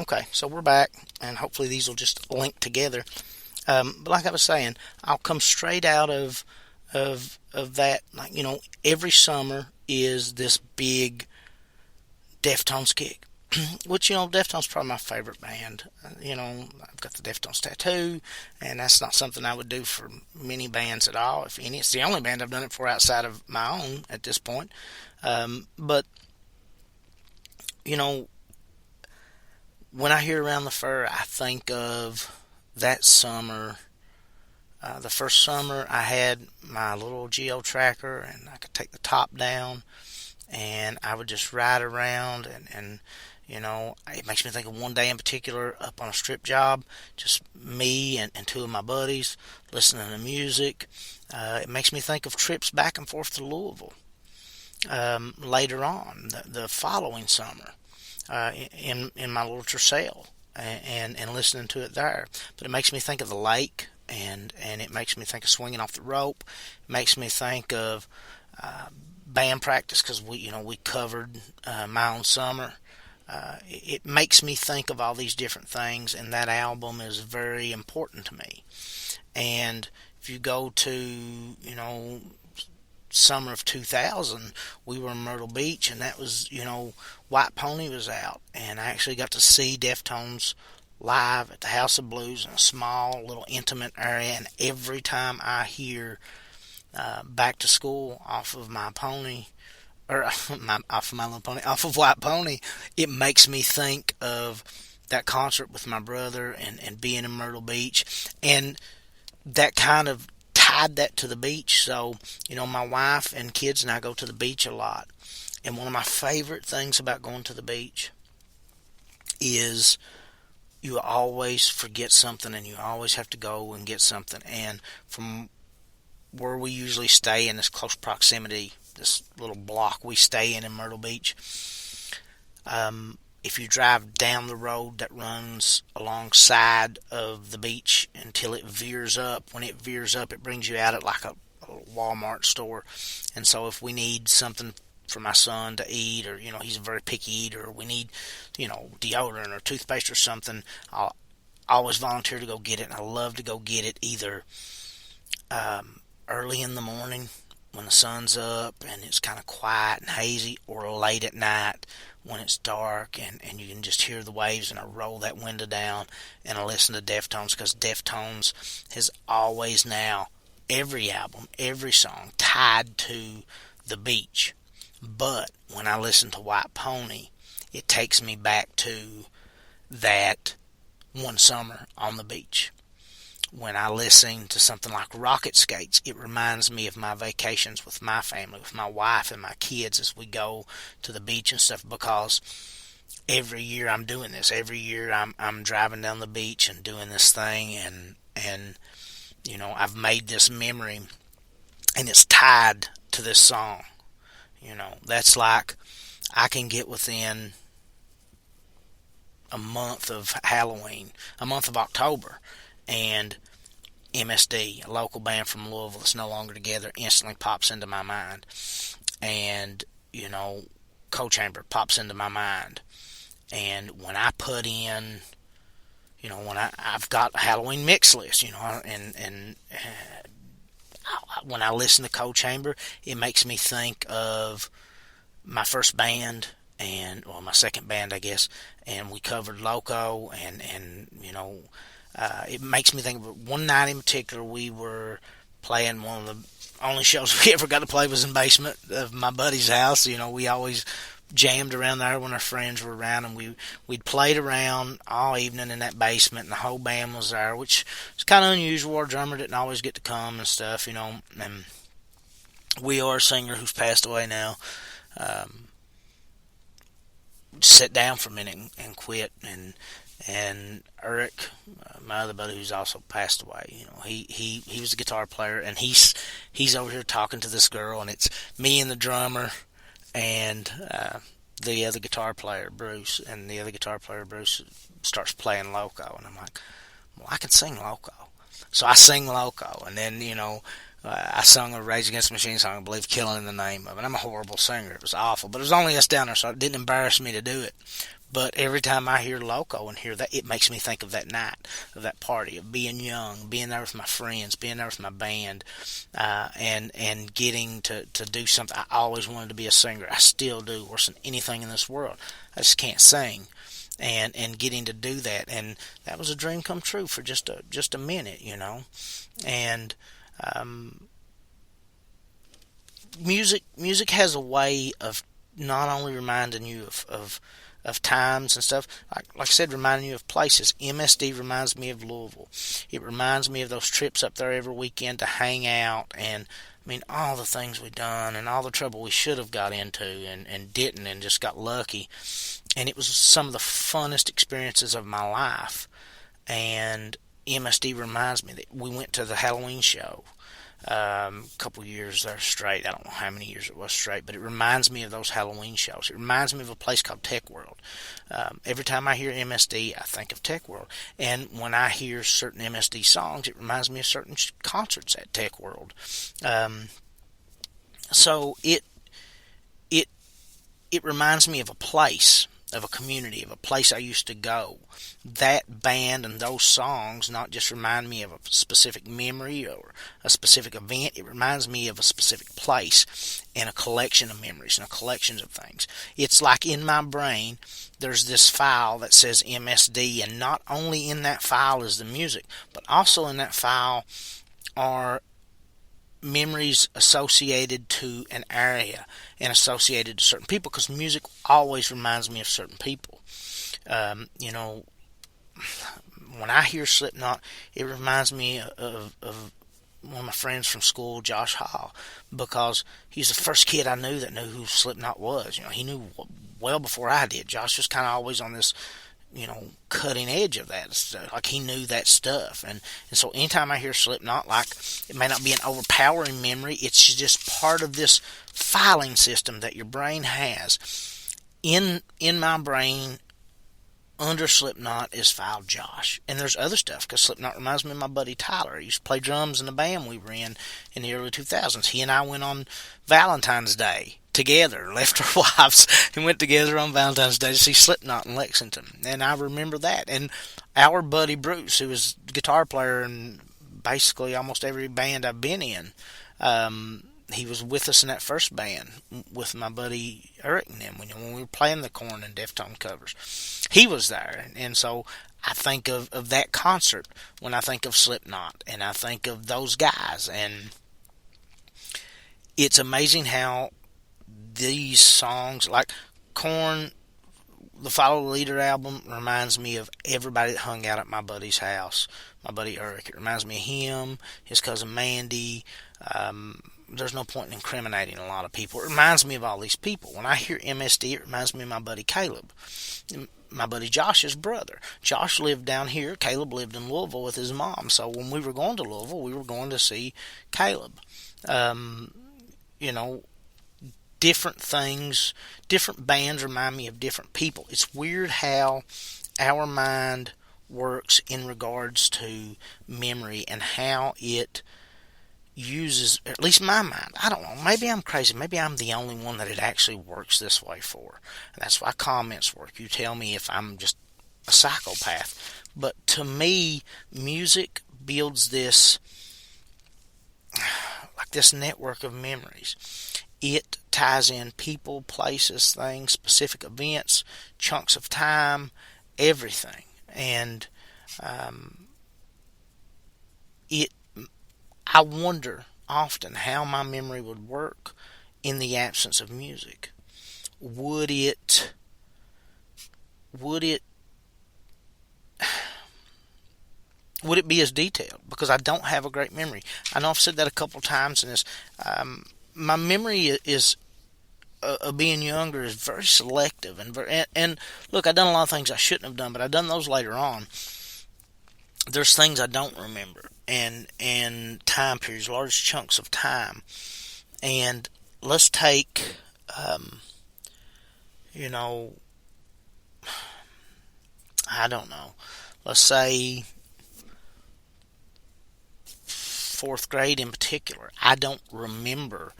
Okay, so we're back, and hopefully these will just link together. But like I was saying, I'll come straight out of that. Like, every summer is this big Deftones kick. Which, Deftones probably my favorite band. I've got the Deftones tattoo, and that's not something I would do for many bands at all, if any. It's the only band I've done it for outside of my own at this point. But, you know, when I hear Around the Fur, I think of that summer. The first summer, I had my little geo tracker, and I could take the top down, and I would just ride around, and it makes me think of one day in particular up on a strip job, just me and two of my buddies listening to music. It makes me think of trips back and forth to Louisville later on, the following summer, in my little Tercel, and listening to it there. But it makes me think of the lake, and it makes me think of swinging off the rope. It makes me think of band practice, because we covered my own summer. It makes me think of all these different things, and that album is very important to me. And if you go to, summer of 2000, we were in Myrtle Beach, and that was, White Pony was out, and I actually got to see Deftones live at the House of Blues in a small, little intimate area, and every time I hear Back to School off of my pony, or off of my little pony, off of White Pony, it makes me think of that concert with my brother and being in Myrtle Beach, and that kind of tied that to the beach. So, my wife and kids and I go to the beach a lot, and one of my favorite things about going to the beach is you always forget something, and you always have to go and get something. And from where we usually stay in this close proximity, this little block we stay in Myrtle Beach, if you drive down the road that runs alongside of the beach until it veers up, when it veers up, it brings you out at like a Walmart store. And so if we need something for my son to eat, or he's a very picky eater, or we need deodorant or toothpaste or something, I'll always volunteer to go get it. And I love to go get it either early in the morning when the sun's up and it's kind of quiet and hazy, or late at night when it's dark and you can just hear the waves, and I roll that window down and I listen to Deftones, because Deftones has always now, every album, every song, tied to the beach. But when I listen to White Pony, it takes me back to that one summer on the beach. When I listen to something like Rocket Skates, it reminds me of my vacations with my family, with my wife and my kids, as we go to the beach and stuff, because every year I'm doing this. Every year I'm driving down the beach and doing this thing, and I've made this memory, and it's tied to this song. That's like, I can get within a month of Halloween, a month of October, and MSD, a local band from Louisville that's no longer together, instantly pops into my mind. And, Co-Chamber pops into my mind. And when I put in, when I've got a Halloween mix list, and when I listen to Co-Chamber, it makes me think of my first band, my second band, I guess, and we covered Loco, and it makes me think of one night in particular. We were playing one of the only shows we ever got to play was in the basement of my buddy's house. We always jammed around there when our friends were around, and we'd played around all evening in that basement, and the whole band was there, which is kind of unusual. Our drummer didn't always get to come and stuff, and we, our singer who's passed away now, sit down for a minute and quit, and Eric, my other buddy who's also passed away, he was a guitar player, and he's over here talking to this girl, and it's me and the drummer and the other guitar player, Bruce, and the other guitar player, Bruce, starts playing Loco, and I'm like, well, I can sing Loco. So I sing Loco, and then, I sung a Rage Against the Machine song, I believe, Killing in the Name of it. I'm a horrible singer. It was awful, but it was only us down there, so it didn't embarrass me to do it. But every time I hear Loco and hear that, it makes me think of that night, of that party, of being young, being there with my friends, being there with my band, and getting to do something. I always wanted to be a singer. I still do, worse than anything in this world. I just can't sing. And getting to do that, and that was a dream come true for just a minute, And um, music has a way of not only reminding you of times and stuff, like I said, reminding you of places. MSD reminds me of Louisville. It reminds me of those trips up there every weekend to hang out, and I mean all the things we done and all the trouble we should have got into and didn't, and just got lucky. And it was some of the funnest experiences of my life. And MSD reminds me that we went to the Halloween show a couple years there straight. I don't know how many years it was straight, but it reminds me of those Halloween shows. It reminds me of a place called Tech World. Every time I hear MSD, I think of Tech World. And when I hear certain MSD songs, it reminds me of certain concerts at Tech World. So it reminds me of a place, of a community, of a place I used to go. That band and those songs not just remind me of a specific memory or a specific event, it reminds me of a specific place and a collection of memories and a collection of things. It's like in my brain, there's this file that says MSD, and not only in that file is the music, but also in that file are memories associated to an area and associated to certain people, because music always reminds me of certain people. When I hear Slipknot, it reminds me of one of my friends from school, Josh Hall, because he's the first kid I knew that knew who Slipknot was. He knew well before I did. Josh was kind of always on this cutting edge of that stuff. Like, he knew that stuff. And so anytime I hear Slipknot, like, it may not be an overpowering memory, it's just part of this filing system that your brain has. In my brain, under Slipknot is filed Josh. And there's other stuff, because Slipknot reminds me of my buddy Tyler. He used to play drums in the band we were in the early 2000s. He and I went on Valentine's Day together, left our wives, and went together on Valentine's Day to see Slipknot in Lexington. And I remember that. And our buddy Bruce, who was the guitar player in basically almost every band I've been in, he was with us in that first band with my buddy Eric and them when we were playing the Korn and Deftone covers. He was there, and so I think of that concert when I think of Slipknot, and I think of those guys. And it's amazing how these songs, like Korn, the Follow the Leader album, reminds me of everybody that hung out at my buddy's house, my buddy Eric. It reminds me of him, his cousin Mandy. There's no point in incriminating a lot of people. It reminds me of all these people. When I hear MSD, it reminds me of my buddy Caleb, my buddy Josh's brother. Josh lived down here. Caleb lived in Louisville with his mom. So when we were going to Louisville, we were going to see Caleb. Different things, different bands remind me of different people. It's weird how our mind works in regards to memory and how it uses, at least my mind. I don't know, maybe I'm crazy. Maybe I'm the only one that it actually works this way for. And that's why comments work. You tell me if I'm just a psychopath. But to me, music builds this network of memories. It ties in people, places, things, specific events, chunks of time, everything. And I wonder often how my memory would work in the absence of music. Would it be as detailed? Because I don't have a great memory. I know I've said that a couple times in this. My memory is being younger is very selective, and look, I've done a lot of things I shouldn't have done, but I've done those later on. There's things I don't remember, and time periods, large chunks of time. And let's take, I don't know, let's say 4th grade in particular. I don't remember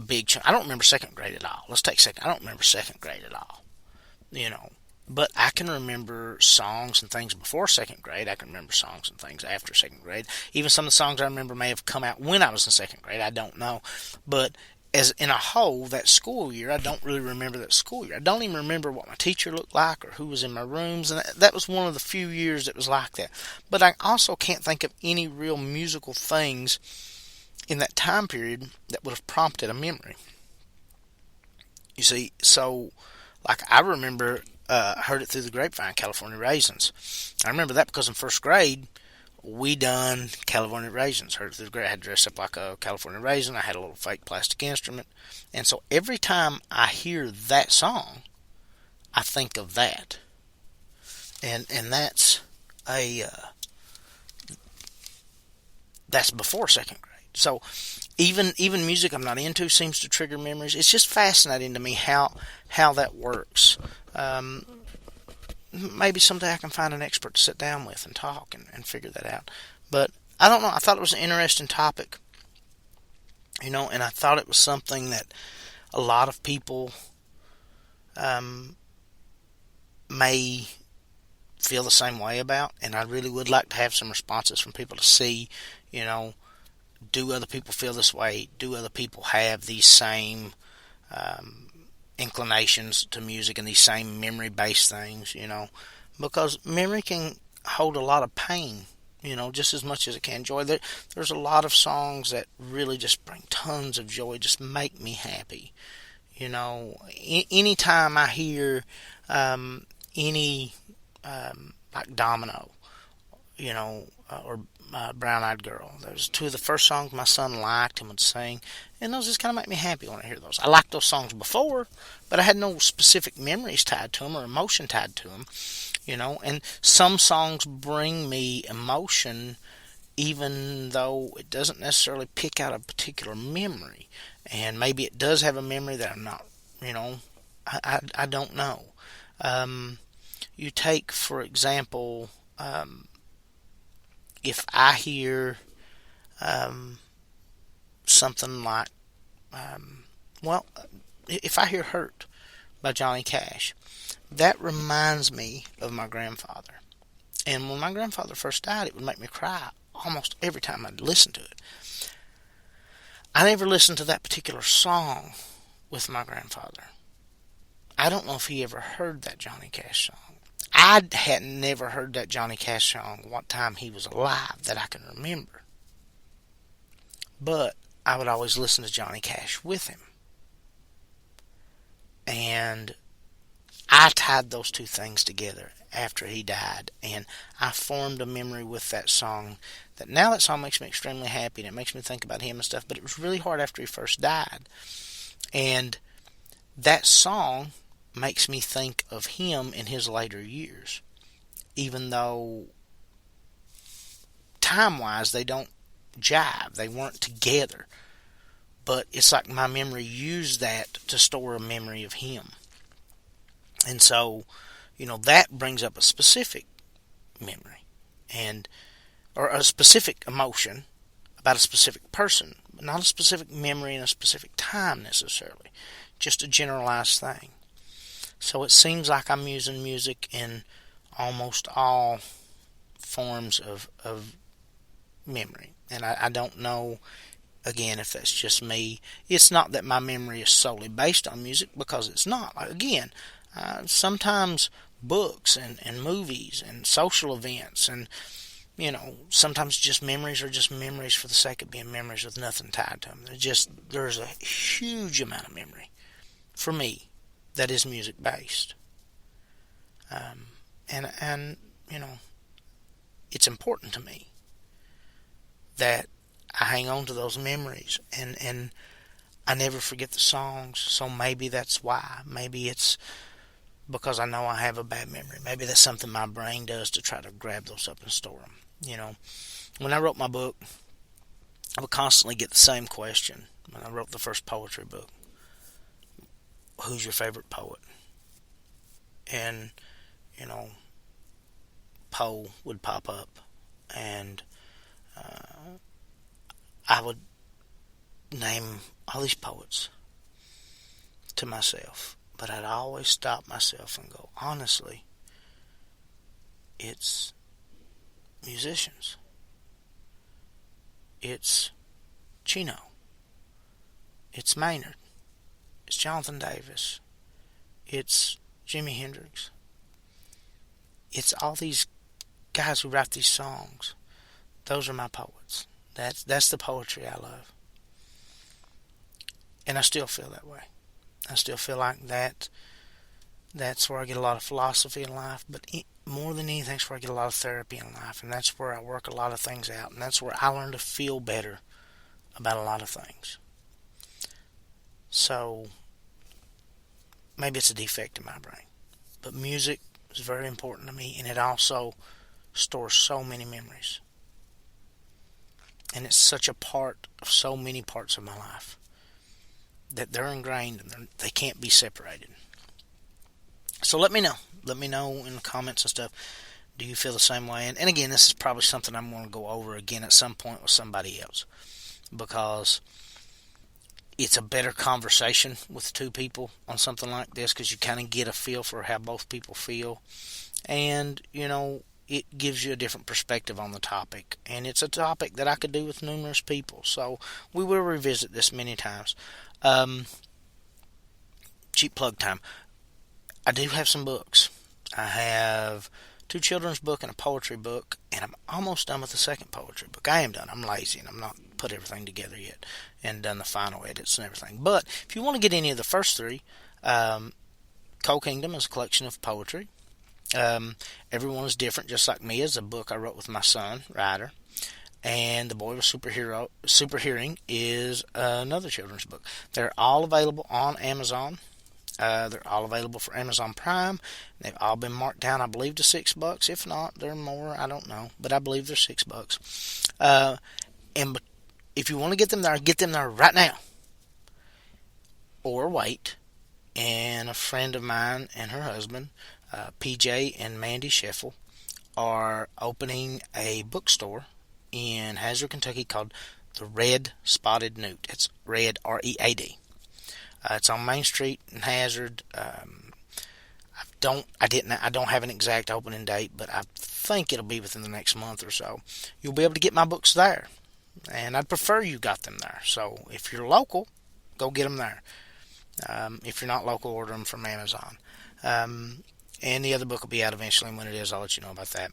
I don't remember 2nd grade at all. Let's take second. I don't remember 2nd grade at all. you know. But I can remember songs and things before second grade. I can remember songs and things after second grade. Even some of the songs I remember may have come out when I was in second grade. I don't know. But as in a whole, that school year, I don't really remember that school year. I don't even remember what my teacher looked like or who was in my rooms. And that was one of the few years that was like that. But I also can't think of any real musical things in that time period that would have prompted a memory. You see, so like I remember, I heard it through the grapevine, California Raisins. I remember that because in first grade we done California Raisins. Heard it through the grade. I had dressed up like a California Raisin. I had a little fake plastic instrument, and so every time I hear that song, I think of that, and a that's before second grade. So even music I'm not into seems to trigger memories. It's just fascinating to me how that works. Um, Maybe someday I can find an expert to sit down with and talk and figure that out. But I don't know. I thought it was an interesting topic, and I thought it was something that a lot of people um, may feel the same way about. And I really would like to have some responses from people to see, you know, do other people feel this way? Do other people have these same um, inclinations to music and these same memory-based things? Because memory can hold a lot of pain. Just as much as it can joy. There's a lot of songs that really just bring tons of joy, just make me happy. Anytime I hear any like Domino, or Brown Eyed Girl. Those two of the first songs my son liked and would sing, and those just kind of make me happy when I hear those. I liked those songs before, but I had no specific memories tied to them or emotion tied to them, and some songs bring me emotion even though it doesn't necessarily pick out a particular memory, and maybe it does have a memory that I'm not, I don't know. You take, for example, if I hear something like, well, if I hear Hurt by Johnny Cash, that reminds me of my grandfather. And when my grandfather first died, it would make me cry almost every time I'd listen to it. I never listened to that particular song with my grandfather. I don't know if he ever heard that Johnny Cash song. I had never heard that Johnny Cash song what time he was alive that I can remember. But I would always listen to Johnny Cash with him. And I tied those two things together after he died. And I formed a memory with that song that now that song makes me extremely happy and it makes me think about him and stuff. But it was really hard after he first died. And that song makes me think of him in his later years, even though time-wise they don't jive. They weren't together. But it's like my memory used that to store a memory of him. And so, that brings up a specific memory or a specific emotion about a specific person, but not a specific memory in a specific time necessarily. Just a generalized thing. So it seems like I'm using music in almost all forms of memory. And I don't know, again, if that's just me. It's not that my memory is solely based on music, because it's not. Again, sometimes books and movies and social events and, sometimes just memories are just memories for the sake of being memories with nothing tied to them. There's a huge amount of memory for me that is music based. And it's important to me that I hang on to those memories and I never forget the songs. So maybe that's why. Maybe it's because I know I have a bad memory. Maybe that's something my brain does to try to grab those up and store them. When I wrote my book, I would constantly get the same question. When I wrote the first poetry book, who's your favorite poet? And, Poe would pop up, and I would name all these poets to myself. But I'd always stop myself and go, honestly, it's musicians. It's Chino. It's Maynard. It's Jonathan Davis. It's Jimi Hendrix. It's all these guys who write these songs. Those are my poets. That's the poetry I love. And I still feel that way. I still feel like that's where I get a lot of philosophy in life, but more than anything, that's where I get a lot of therapy in life, and that's where I work a lot of things out, and that's where I learn to feel better about a lot of things. So, maybe it's a defect in my brain, but music is very important to me, and it also stores so many memories. And it's such a part of so many parts of my life that they're ingrained and they can't be separated. So let me know. Let me know in the comments and stuff. Do you feel the same way? And again, this is probably something I'm going to go over again at some point with somebody else, because it's a better conversation with two people on something like this, because you kind of get a feel for how both people feel. And, it gives you a different perspective on the topic. And it's a topic that I could do with numerous people. So we will revisit this many times. Cheap plug time. I do have some books. I have 2 children's book and a poetry book, and I'm almost done with the second poetry book. I am done. I'm lazy, and I'm not put everything together yet and done the final edits and everything. But if you want to get any of the first 3, Coal Kingdom is a collection of poetry. Everyone is different, just like me, is a book I wrote with my son, Ryder. And The Boy with Super Hearing is another children's book. They're all available on Amazon. They're all available for Amazon Prime. They've all been marked down, I believe, to $6. If not, they're more. I don't know, but I believe they're $6. And if you want to get them there right now, or wait. And a friend of mine and her husband, PJ and Mandy Sheffel, are opening a bookstore in Hazard, Kentucky called the Red Spotted Newt. It's Red, R-E-A-D. It's on Main Street in Hazard. I don't have an exact opening date, but I think it'll be within the next month or so. You'll be able to get my books there, and I'd prefer you got them there. So if you're local, go get them there. If you're not local, order them from Amazon. And the other book will be out eventually, and when it is, I'll let you know about that.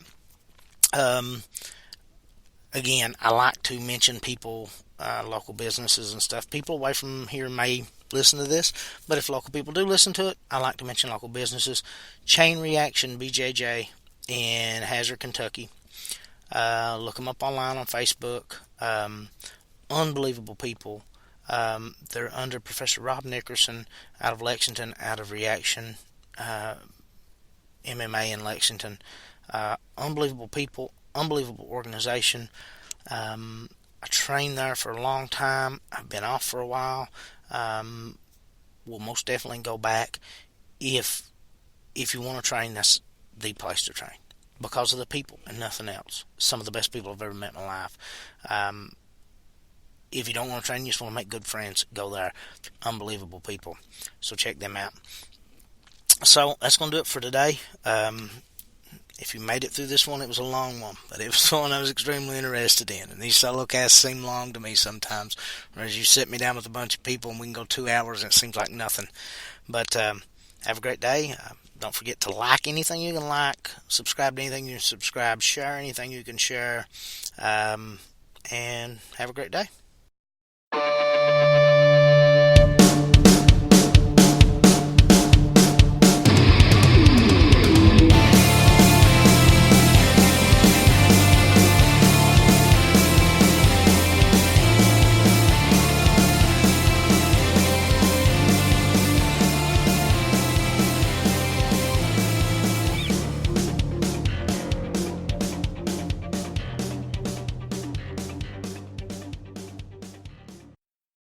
Again, I like to mention people, local businesses and stuff. People away from here may listen to this, but if local people do listen to it, I like to mention local businesses. Chain Reaction BJJ in Hazard, Kentucky. Look them up online on Facebook. Unbelievable people. They're under Professor Rob Nickerson out of Lexington, out of Reaction MMA in Lexington. Unbelievable people, unbelievable organization. I trained there for a long time. I've been off for a while. We'll most definitely go back. If you want to train, that's the place to train, because of the people and nothing else. Some of the best people I've ever met in my life. If you don't want to train, you just want to make good friends, go there. Unbelievable people. So check them out. So that's going to do it for today. If you made it through this one, it was a long one, but it was one I was extremely interested in. And these solo casts seem long to me sometimes, whereas you sit me down with a bunch of people and we can go 2 hours and it seems like nothing. But have a great day. Don't forget to like anything you can like, subscribe to anything you can subscribe, share anything you can share, and have a great day.